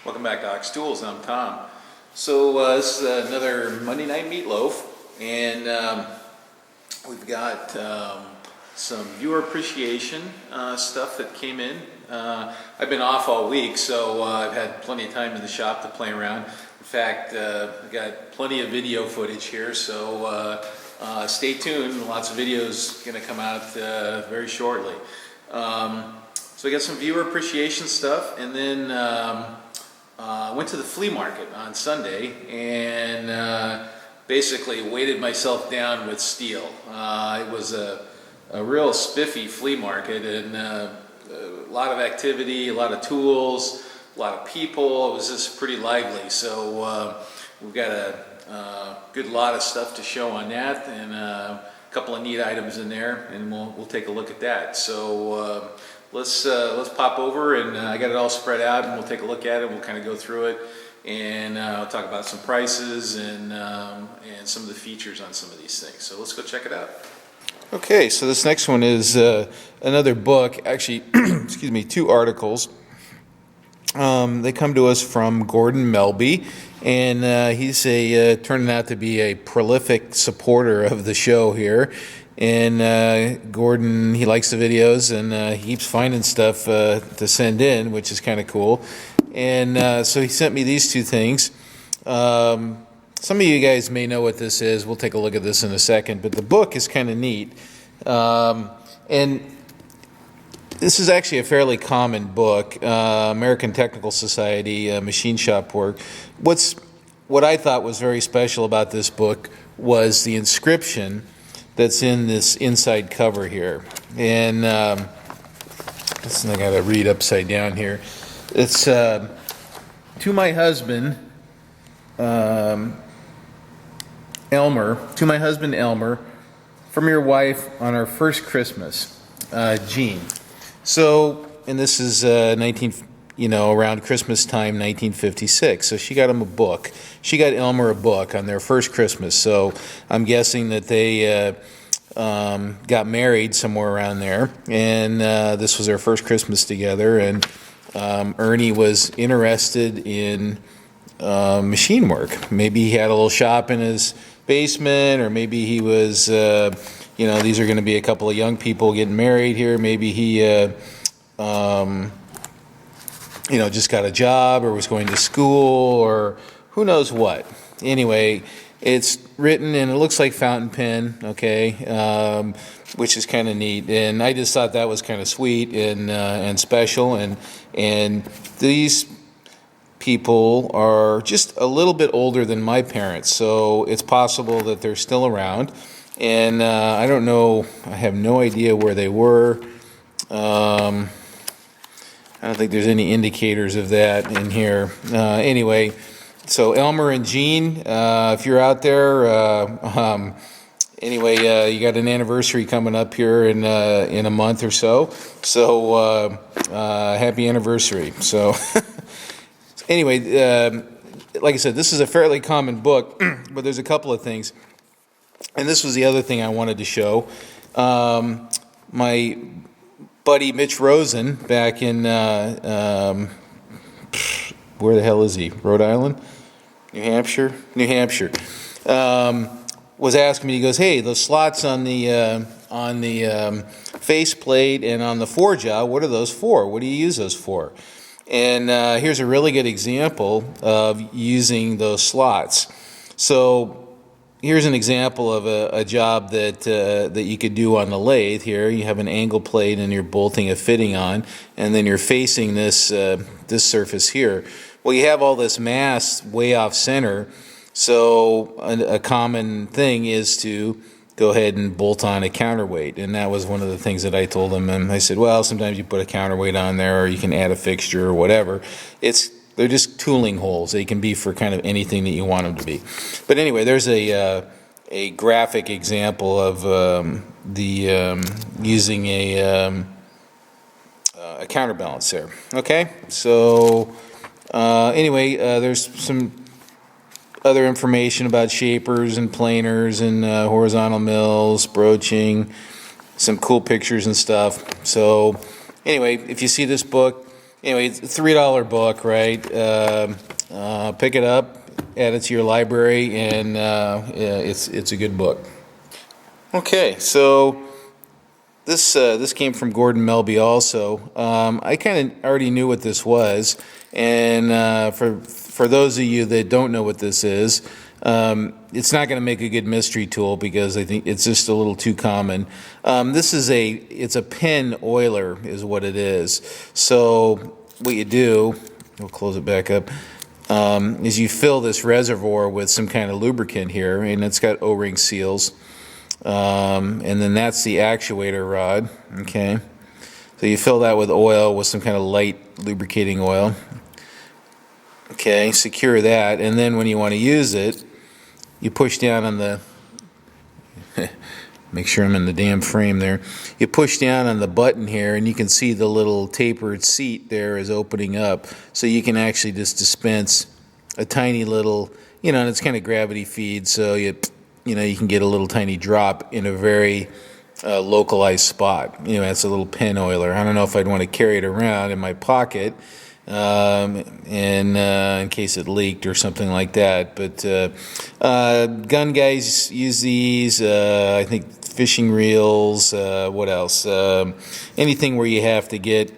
Welcome back to Ox Tools. I'm Tom. So this is another Monday Night Meatloaf, and we've got some viewer appreciation stuff that came in. I've been off all week, so I've had plenty of time in the shop to play around. In fact, I've got plenty of video footage here, so stay tuned. Lots of videos going to come out very shortly. So we got some viewer appreciation stuff, and then went to the flea market on Sunday and basically weighted myself down with steel. It was a real spiffy flea market, and a lot of activity, a lot of tools, a lot of people. It was just pretty lively. So we've got a good lot of stuff to show on that, and a couple of neat items in there, and we'll take a look at that. So let's pop over, and I got it all spread out, and we'll take a look at it. We'll kind of go through it, and I'll talk about some prices and some of the features on some of these things. So let's go check it out. Okay, so this next one is another book. Actually, excuse me, two articles. They come to us from Gordon Melby, and he's turning out to be a prolific supporter of the show here. And Gordon, he likes the videos, and he keeps finding stuff to send in, which is kind of cool. And so he sent me these two things. Some of you guys may know what this is. We'll take a look at this in a second. But the book is kind of neat. And this is actually a fairly common book, American Technical Society, Machine Shop Work. What I thought was very special about this book was the inscription that's in this inside cover here. And this I got to read upside down here. It's to my husband, Elmer, from your wife on our first Christmas, Jean. So, and this is around Christmas time, 1956. So she got him a book. She got Elmer a book on their first Christmas. So I'm guessing that they got married somewhere around there, and this was their first Christmas together. And Ernie was interested in machine work. Maybe he had a little shop in his basement, or maybe he was, these are going to be a couple of young people getting married here. Maybe he, just got a job or was going to school or who knows what. Anyway, it's written and it looks like fountain pen, okay, which is kind of neat. And I just thought that was kind of sweet and special. And these people are just a little bit older than my parents, so it's possible that they're still around. And I don't know, I have no idea where they were. I don't think there's any indicators of that in here. Anyway, so Elmer and Jean, if you're out there, you got an anniversary coming up here in a month or so. So happy anniversary. So anyway, like I said, this is a fairly common book, but there's a couple of things. And this was the other thing I wanted to show. My buddy Mitch Rosen back in, where the hell is he? Rhode Island? New Hampshire? New Hampshire. Was asking me, he goes, hey, those slots on the faceplate and on the forejaw, what are those for? What do you use those for? And here's a really good example of using those slots. So here's an example of a job that you could do on the lathe. Here you have an angle plate and you're bolting a fitting on, and then you're facing this surface here. Well, you have all this mass way off center, so a common thing is to go ahead and bolt on a counterweight, and that was one of the things that I told him. And I said, well, sometimes you put a counterweight on there, or you can add a fixture or whatever. They're just tooling holes. They can be for kind of anything that you want them to be. But anyway, there's a graphic example of using a counterbalance there. Okay, so anyway, there's some other information about shapers and planers and horizontal mills, broaching, some cool pictures and stuff. So anyway, if you see this book, Anyway, it's a $3 book, right? Pick it up, add it to your library, and it's a good book. Okay, so this came from Gordon Melby also. I kind of already knew what this was, and for those of you that don't know what this is, it's not going to make a good mystery tool because I think it's just a little too common. It's a pen oiler is what it is. So what you do, we'll close it back up, is you fill this reservoir with some kind of lubricant here, and it's got O-ring seals. And then that's the actuator rod, okay? So you fill that with oil, with some kind of light lubricating oil. Okay, secure that, and then when you want to use it, you push down on the, make sure I'm in the damn frame there. You push down on the button here, and you can see the little tapered seat there is opening up, so you can actually just dispense a tiny little, and it's kind of gravity feed, so you can get a little tiny drop in a very localized spot. It's a little pen oiler. I don't know if I'd want to carry it around in my pocket in case it leaked or something like that. But gun guys use these. I think fishing reels. What else? Anything where you have to get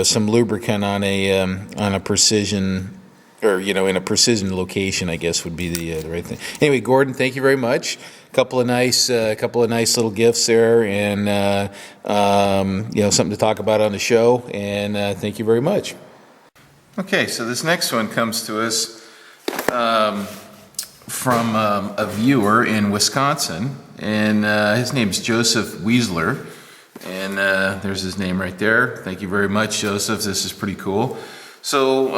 some lubricant on a precision. Or in a precision location, I guess would be the right thing. Anyway, Gordon, thank you very much. Couple of nice little gifts there, and something to talk about on the show. And thank you very much. Okay, so this next one comes to us from a viewer in Wisconsin, and his name's Joseph Weisler, and there's his name right there. Thank you very much, Joseph. This is pretty cool. So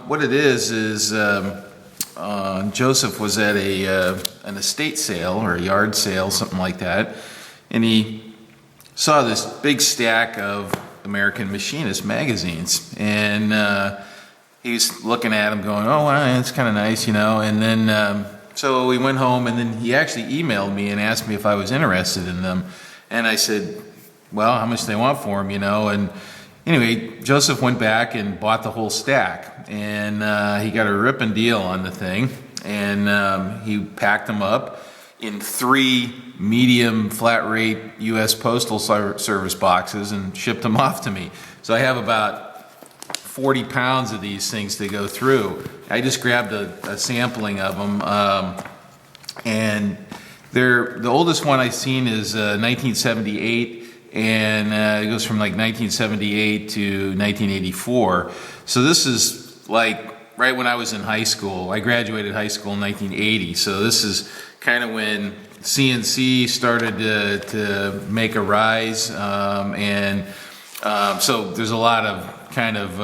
what it is Joseph was at an estate sale or a yard sale, something like that, and he saw this big stack of American Machinist magazines, and he was looking at them going, oh, wow, that's kind of nice, and then so we went home, and then he actually emailed me and asked me if I was interested in them, and I said, well, how much do they want for them, and anyway, Joseph went back and bought the whole stack, and he got a ripping deal on the thing, and he packed them up in 3 medium flat rate U.S. Postal Service boxes and shipped them off to me. So I have about 40 pounds of these things to go through. I just grabbed a sampling of them, and the oldest one I've seen is 1978. And it goes from like 1978 to 1984. So this is like right when I was in high school. I graduated high school in 1980. So this is kind of when CNC started to make a rise. So there's a lot of kind of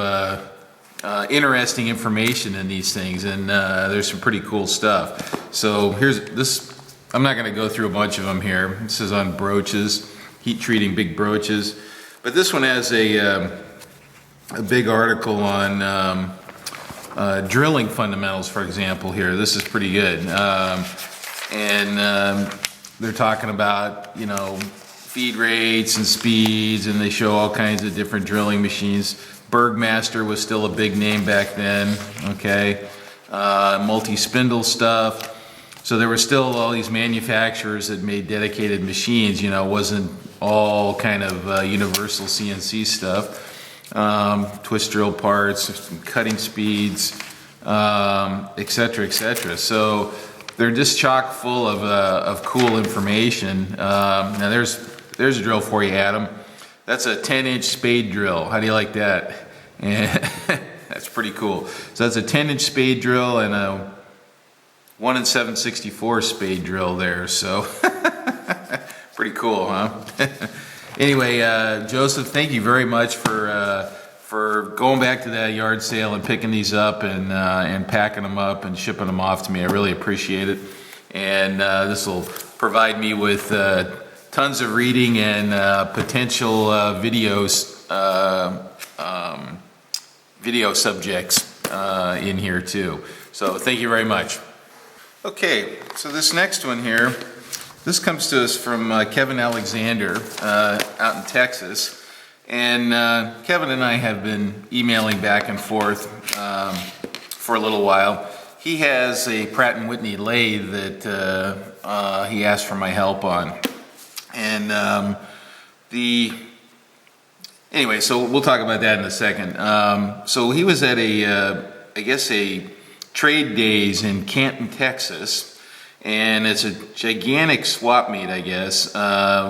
interesting information in these things. And there's some pretty cool stuff. So here's this. I'm not going to go through a bunch of them here. This is on brooches. Heat treating big brooches, but this one has a big article on drilling fundamentals, for example. Here, this is pretty good, and they're talking about feed rates and speeds, and they show all kinds of different drilling machines. Bergmaster was still a big name back then. Okay, multi-spindle stuff. So there were still all these manufacturers that made dedicated machines. It wasn't all kind of universal CNC stuff, twist drill parts, cutting speeds, etc., etc. So they're just chock full of cool information. Now there's a drill for you, Adam. That's a 10-inch spade drill. How do you like that? And that's pretty cool. So that's a 10-inch spade drill and a 1 in 7/64 spade drill there. So. Pretty cool, huh? Anyway, Joseph, thank you very much for going back to that yard sale and picking these up and packing them up and shipping them off to me. I really appreciate it. And this will provide me with tons of reading and potential video subjects in here too. So thank you very much. Okay, so this next one here. This comes to us from Kevin Alexander out in Texas, And Kevin and I have been emailing back and forth for a little while. He has a Pratt & Whitney lathe that he asked for my help on. And anyway, so we'll talk about that in a second. So he was at I guess a trade days in Canton, Texas, and it's a gigantic swap meet, I guess,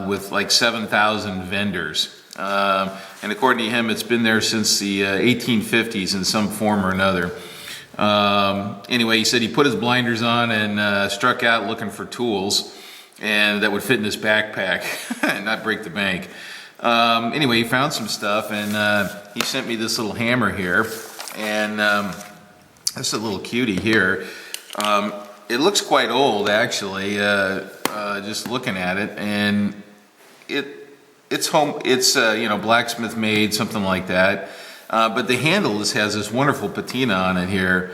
with like 7,000 vendors. And according to him, it's been there since the 1850s in some form or another. Anyway, he said he put his blinders on and struck out looking for tools and that would fit in his backpack and not break the bank. Anyway, he found some stuff, and he sent me this little hammer here, and this is a little cutie here. It looks quite old, actually, just looking at it, and it's blacksmith made, something like that. But the handle has this wonderful patina on it here.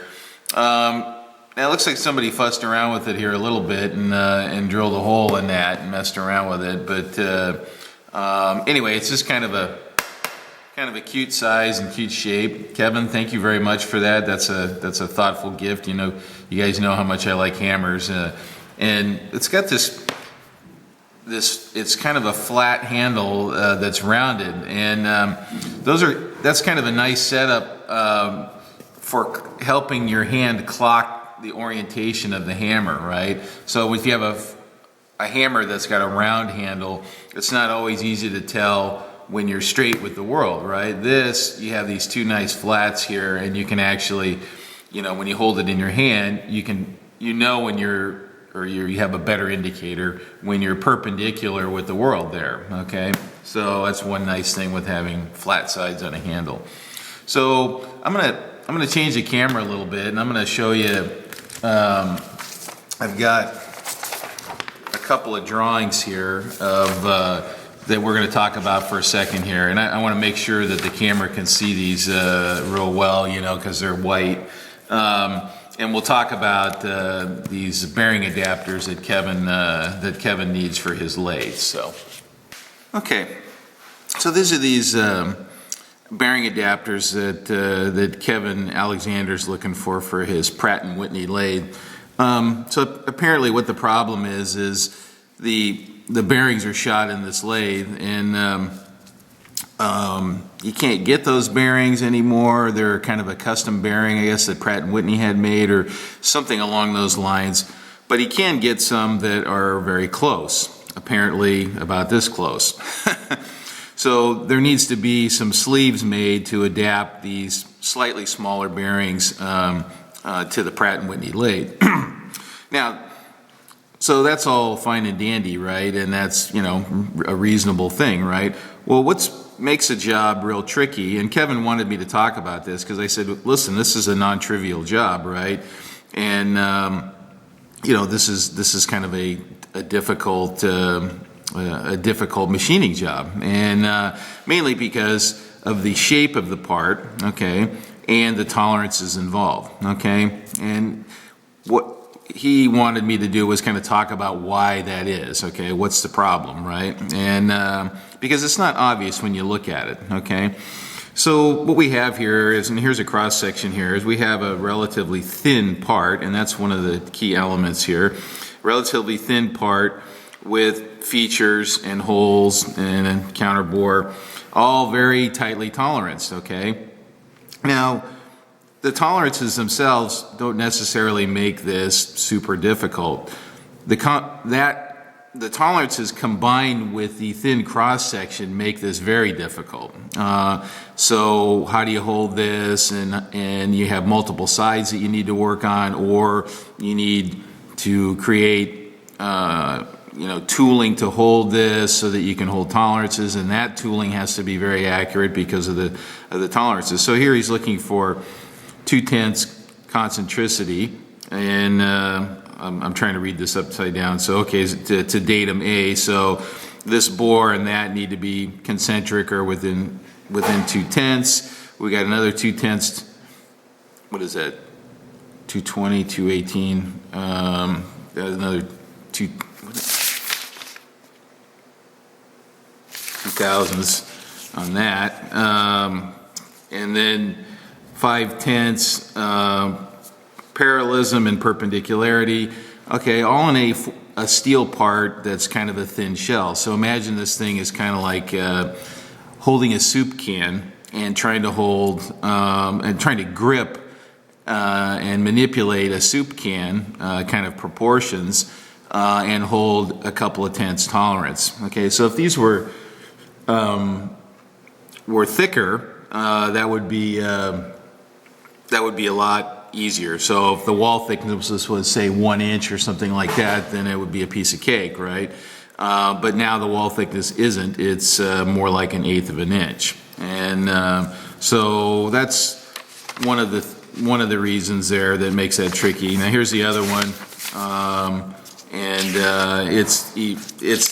Now it looks like somebody fussed around with it here a little bit and drilled a hole in that and messed around with it. But anyway, it's just kind of a cute size and cute shape. Kevin, thank you very much for that. That's a thoughtful gift. You know, you guys know how much I like hammers, and it's got this. It's kind of a flat handle that's rounded, and that's kind of a nice setup for helping your hand clock the orientation of the hammer, right? So if you have a hammer that's got a round handle, it's not always easy to tell when you're straight with the world, right? You have these two nice flats here, and you can actually, when you hold it in your hand, you know when you have a better indicator when you're perpendicular with the world there, okay? So that's one nice thing with having flat sides on a handle. So I'm gonna change the camera a little bit, and I'm gonna show you, I've got a couple of drawings here of, that we're gonna talk about for a second here, and I wanna make sure that the camera can see these real well, because they're white. And we'll talk about these bearing adapters that Kevin needs for his lathe. So, okay, so these are these bearing adapters that Kevin Alexander's looking for his Pratt & Whitney lathe. So apparently, what the problem is the bearings are shot in this lathe, and you can't get those bearings anymore. They're kind of a custom bearing, I guess, that Pratt & Whitney had made or something along those lines. But he can get some that are very close, apparently about this close. So there needs to be some sleeves made to adapt these slightly smaller bearings to the Pratt & Whitney lathe. Now, so that's all fine and dandy, right? And that's, a reasonable thing, right? Well, what makes a job real tricky, and Kevin wanted me to talk about this because I said, listen, this is a non-trivial job, right? And, this is kind of a difficult machining job, and mainly because of the shape of the part, okay, and the tolerances involved, okay? And what he wanted me to do was kind of talk about why that is, okay? What's the problem, right? And because it's not obvious when you look at it, okay? So what we have here is, and here's a cross section here, is we have a relatively thin part, and that's one of the key elements here. Relatively thin part with features and holes and a counterbore, all very tightly toleranced, okay? Now, the tolerances themselves don't necessarily make this super difficult. The tolerances combined with the thin cross section make this very difficult. So how do you hold this? And you have multiple sides that you need to work on, or you need to create tooling to hold this so that you can hold tolerances, and that tooling has to be very accurate because of the tolerances. So here he's looking for 2/10 concentricity, and I'm trying to read this upside down. So okay, to datum A, so this bore and that need to be concentric or within 2/10. We got another 2/10. What is that? 220, 218. Another 2000s. on that. And then 5/10 parallelism and perpendicularity. Okay, all in a steel part that's kind of a thin shell. So imagine this thing is kind of like holding a soup can and trying to hold and trying to grip and manipulate a soup can kind of proportions and hold a couple of tenths tolerance. Okay, so if these were thicker, that would be a lot easier. So if the wall thickness was say 1 inch or something like that, then it would be a piece of cake, right? But now the wall thickness isn't. It's more like 1/8 of an inch, and so that's one of the reasons there that makes that tricky. Now here's the other one, and it's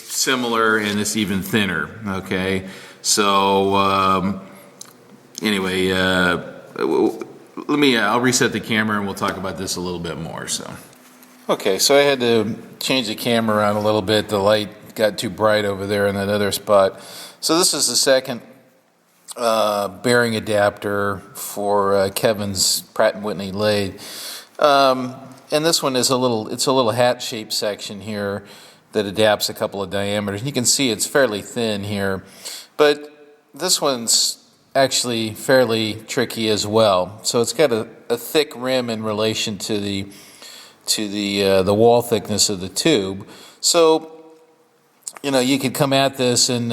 similar and it's even thinner. Okay, so anyway. I'll reset the camera and we'll talk about this a little bit more. Okay, so I had to change the camera around a little bit. The light got too bright over there in that other spot. So this is the second bearing adapter for Kevin's Pratt & Whitney lathe. And this one is a little hat-shaped section here that adapts a couple of diameters. And you can see it's fairly thin here, but this one's actually fairly tricky as well. So it's got a thick rim in relation to the wall thickness of the tube. So you could come at this and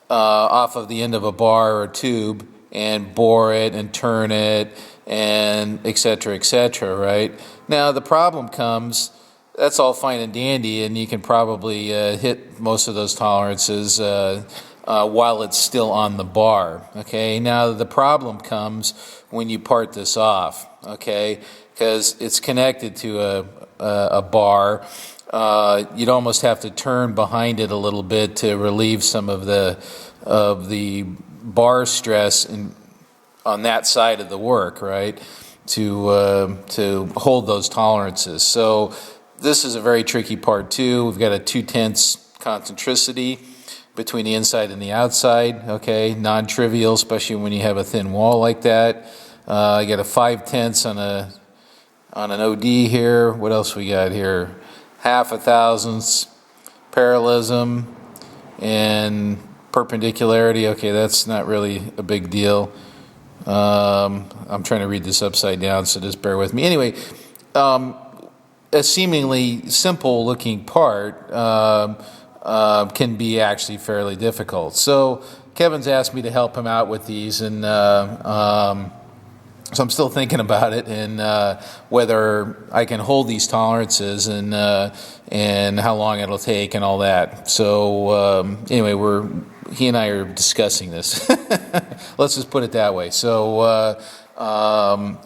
off of the end of a bar or tube and bore it and turn it and et cetera, right? Now the problem comes, that's all fine and dandy, and you can probably hit most of those tolerances while it's still on the bar. Okay, now the problem comes when you part this off. Okay, because it's connected to a bar. You'd almost have to turn behind it a little bit to relieve some of the bar stress on that side of the work, right? To hold those tolerances. So this is a very tricky part too. We've got a 2/10 concentricity between the inside and the outside. Okay, non-trivial, especially when you have a thin wall like that. I got a 5/10 on an OD here. What else we got here? 1/2 thousandths parallelism and perpendicularity. Okay, that's not really a big deal. I'm trying to read this upside down, so just bear with me. Anyway, a seemingly simple looking part can be actually fairly difficult. So Kevin's asked me to help him out with these, and so I'm still thinking about it and whether I can hold these tolerances and how long it'll take and all that. So anyway, he and I are discussing this. Let's just put it that way. So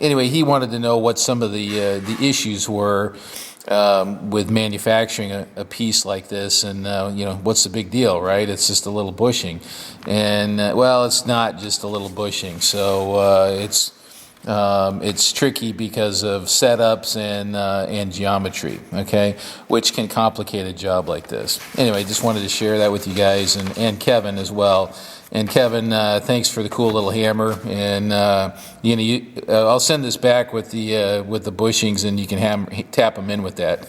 anyway, he wanted to know what some of the issues were with manufacturing a piece like this, and what's the big deal, right? It's just a little bushing, and well, it's not just a little bushing. So it's tricky because of setups and geometry, okay, which can complicate a job like this. Anyway, just wanted to share that with you guys and Kevin as well. And Kevin, thanks for the cool little hammer. And I'll send this back with the bushings, and you can tap them in with that.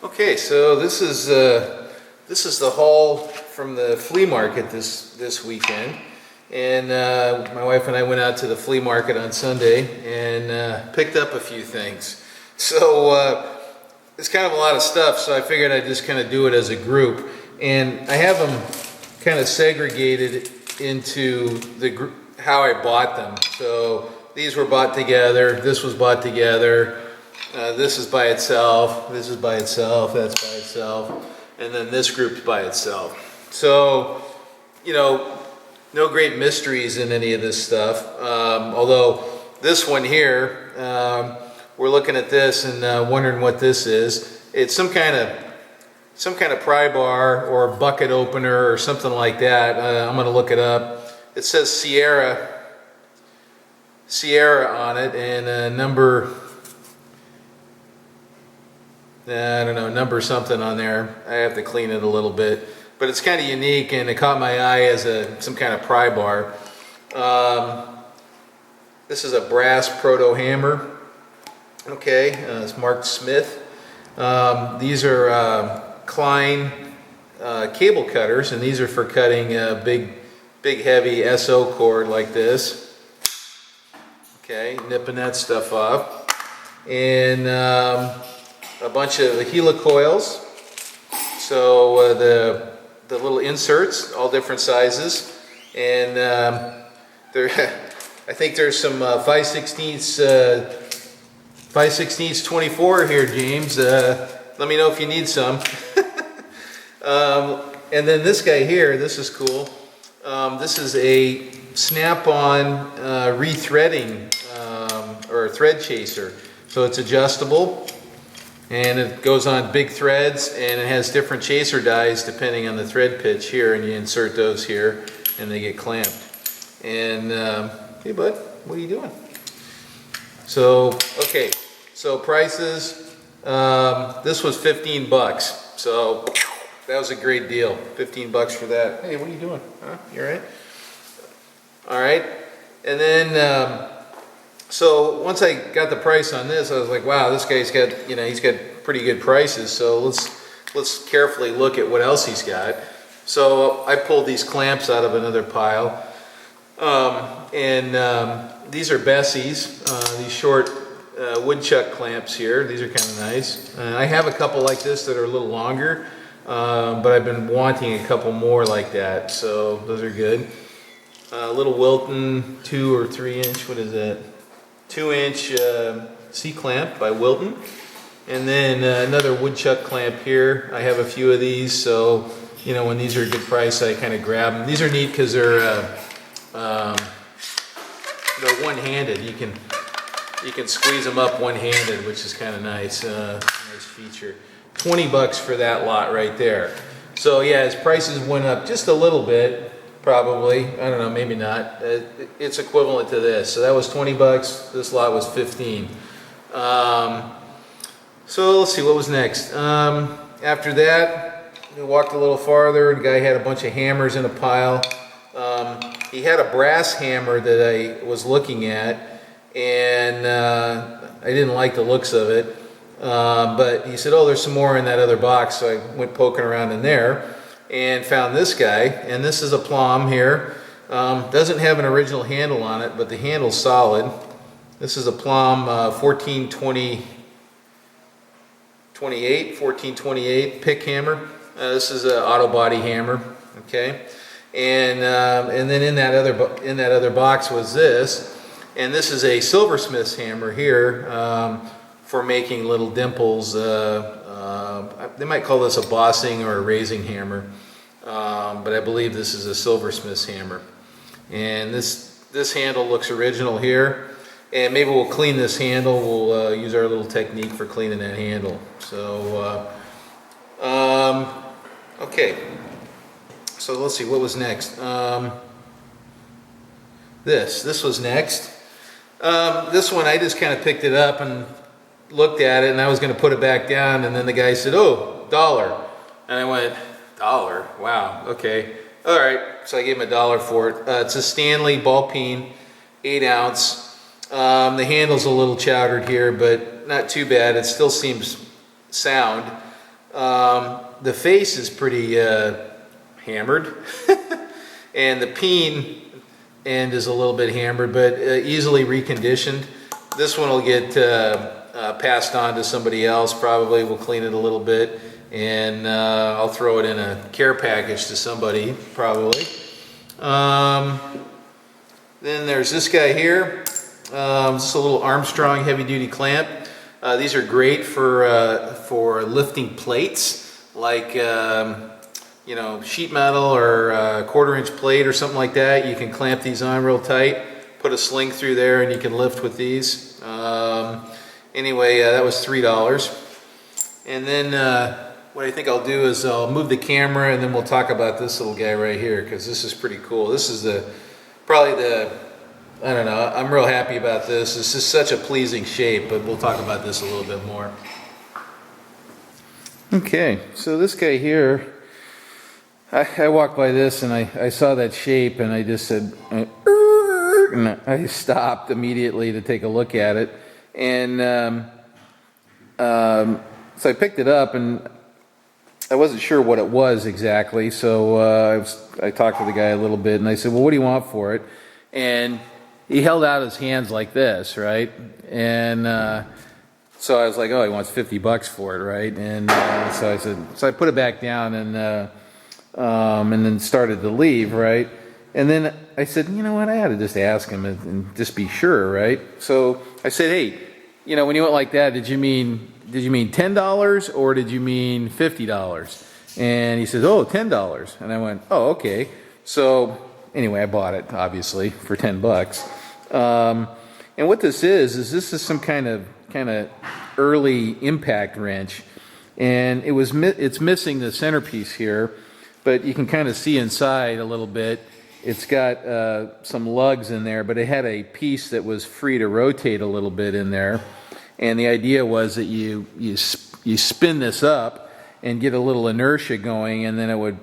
Okay, so this is the haul from the flea market this weekend, and my wife and I went out to the flea market on Sunday and picked up a few things. So it's kind of a lot of stuff, so I figured I'd just kind of do it as a group, and I have them kind of segregated into how I bought them. So these were bought together, this was bought together, this is by itself, this is by itself, that's by itself, and then this group's by itself. So, no great mysteries in any of this stuff. Although this one here, we're looking at this and wondering what this is. It's some kind of pry bar or bucket opener or something like that. I'm going to look it up. It says Sierra on it, and number I don't know, number something on there. I have to clean it a little bit, but it's kind of unique, and it caught my eye as some kind of pry bar. This is a brass proto hammer. Okay, it's marked Smith. These are Klein cable cutters, and these are for cutting big heavy SO cord like this. Okay, nipping that stuff off. And a bunch of helicoils. So the little inserts, all different sizes. And I think there's some 5/16 24 here, James. Let me know if you need some. And then this guy here, this is cool. This is a snap-on rethreading or thread chaser. So it's adjustable, and it goes on big threads, and it has different chaser dies depending on the thread pitch here, and you insert those here, and they get clamped. And hey bud, what are you doing? So, okay, so prices, this was 15 bucks, so that was a great deal. 15 bucks for that. Hey, what are you doing? Huh? You all right? All right, and then so once I got the price on this, I was like, wow, this guy's got, he's got pretty good prices. So let's carefully look at what else he's got. So I pulled these clamps out of another pile, and these are Bessie's, these short woodchuck clamps here. These are kind of nice. I have a couple like this that are a little longer, but I've been wanting a couple more like that. So those are good. Little Wilton 2 or 3 inch. What is that? 2-inch C-clamp by Wilton, and then another woodchuck clamp here. I have a few of these, so when these are a good price, I kind of grab them. These are neat because they're one-handed. You can squeeze them up one-handed, which is kind of nice. Nice feature. 20 bucks for that lot right there. So yeah, his prices went up just a little bit. Probably, I don't know, maybe not. It's equivalent to this. So that was 20 bucks. This lot was 15. So let's see, what was next? After that, we walked a little farther. The guy had a bunch of hammers in a pile. He had a brass hammer that I was looking at, and I didn't like the looks of it. But he said, oh, there's some more in that other box. So I went poking around in there and found this guy, and this is a Plum here. Doesn't have an original handle on it, but the handle's solid. This is a Plum 1428 pick hammer. This is an auto body hammer, okay. And then in that other box was this, and this is a silversmith's hammer here for making little dimples. They might call this a bossing or a raising hammer, but I believe this is a silversmith's hammer. And this handle looks original here, and maybe we'll clean this handle. We'll use our little technique for cleaning that handle. So okay, so let's see what was next. This was next. This one I just kind of picked it up and looked at it, and I was going to put it back down, and then the guy said, oh, $1. And I went, $1? Wow, okay. All right, so I gave him $1 for it. It's a Stanley ball peen, 8 ounce. The handle's a little chowdered here, but not too bad. It still seems sound. The face is pretty hammered, and the peen end is a little bit hammered, but easily reconditioned. This one will get passed on to somebody else. Probably we'll clean it a little bit, and I'll throw it in a care package to somebody probably. Then there's this guy here. This is a little Armstrong heavy-duty clamp. These are great for lifting plates, like sheet metal or a 1/4-inch plate or something like that. You can clamp these on real tight, put a sling through there, and you can lift with these. Anyway, that was $3. And then what I think I'll do is I'll move the camera, and then we'll talk about this little guy right here, because this is pretty cool. This is probably the, I don't know, I'm real happy about this. This is such a pleasing shape, but we'll talk about this a little bit more. Okay, so this guy here, I walked by this and I saw that shape and I just said, and I stopped immediately to take a look at it. And so I picked it up and I wasn't sure what it was exactly. So I talked to the guy a little bit and I said, well, what do you want for it? And he held out his hands like this, right? And so I was like, oh, he wants $50 for it, right? And so I said, so I put it back down and then started to leave, right? And then I said, you know what, I ought to just ask him and just be sure, right? So I said, hey, you know, when you went like that, did you mean $10 or did you mean $50? And he says, oh, $10. And I went, oh, okay. So anyway, I bought it obviously for $10. And what this is this is some kind of early impact wrench, and it's missing the centerpiece here, but you can kind of see inside a little bit. It's got some lugs in there, but it had a piece that was free to rotate a little bit in there, and the idea was that you spin this up and get a little inertia going, and then it would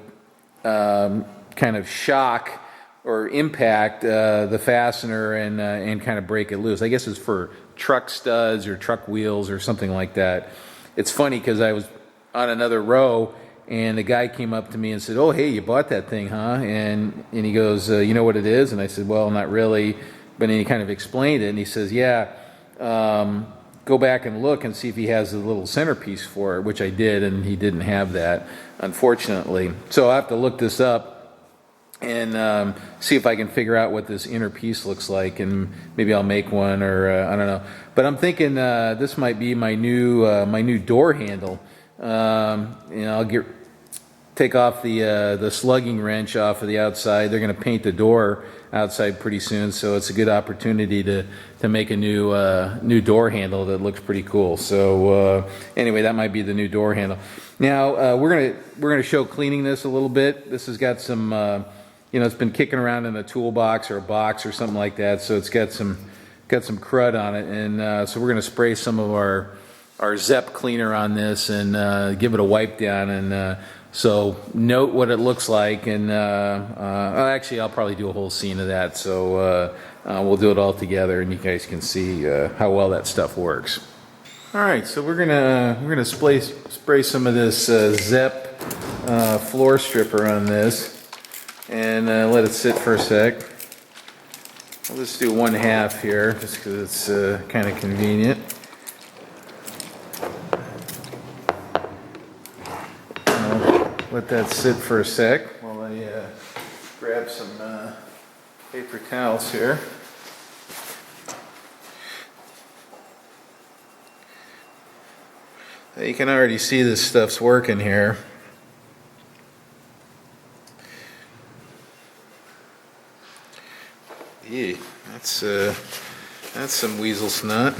kind of shock or impact the fastener and kind of break it loose. I guess it's for truck studs or truck wheels or something like that. It's funny because I was on another row and the guy came up to me and said, oh, hey, you bought that thing, huh? And he goes, you know what it is? And I said, well, not really. But then he kind of explained it and he says, yeah, go back and look and see if he has a little centerpiece for it, which I did, and he didn't have that, unfortunately. So I have to look this up and see if I can figure out what this inner piece looks like, and maybe I'll make one, or I don't know. But I'm thinking this might be my new door handle. You know, I'll take off the slugging wrench off of the outside. They're going to paint the door outside pretty soon, so it's a good opportunity to make a new door handle that looks pretty cool. So anyway, that might be the new door handle. Now we're gonna show cleaning this a little bit. This has got some. You know, it's been kicking around in a toolbox or a box or something like that, so it's got some crud on it, and so we're going to spray some of our Zep cleaner on this and give it a wipe down, and so note what it looks like, and actually I'll probably do a whole scene of that, so we'll do it all together, and you guys can see how well that stuff works. All right, so we're gonna spray some of this Zep floor stripper on this. And let it sit for a sec. I'll just do 1/2 here, just because it's kind of convenient. I'll let that sit for a sec while I grab some paper towels here. You can already see this stuff's working here. Yeah, that's some weasel snot.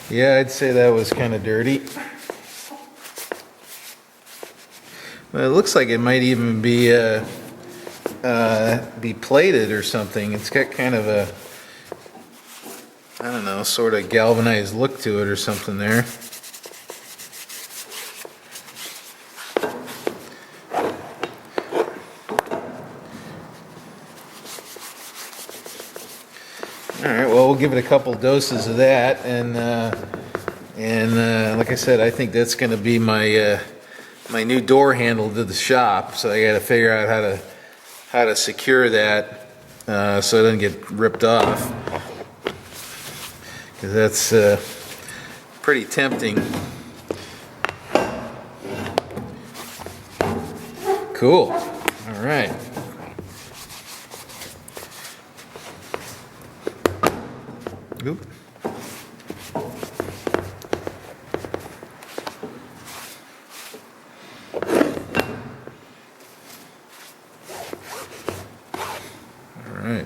Yeah, I'd say that was kind of dirty. Well, it looks like it might even be plated or something. It's got kind of a, I don't know, sort of galvanized look to it or something there. All right, well, we'll give it a couple doses of that, and like I said, I think that's going to be my my new door handle to the shop. So I got to figure out how to secure that so it doesn't get ripped off, because that's pretty tempting. Cool. All right. Oop. All right.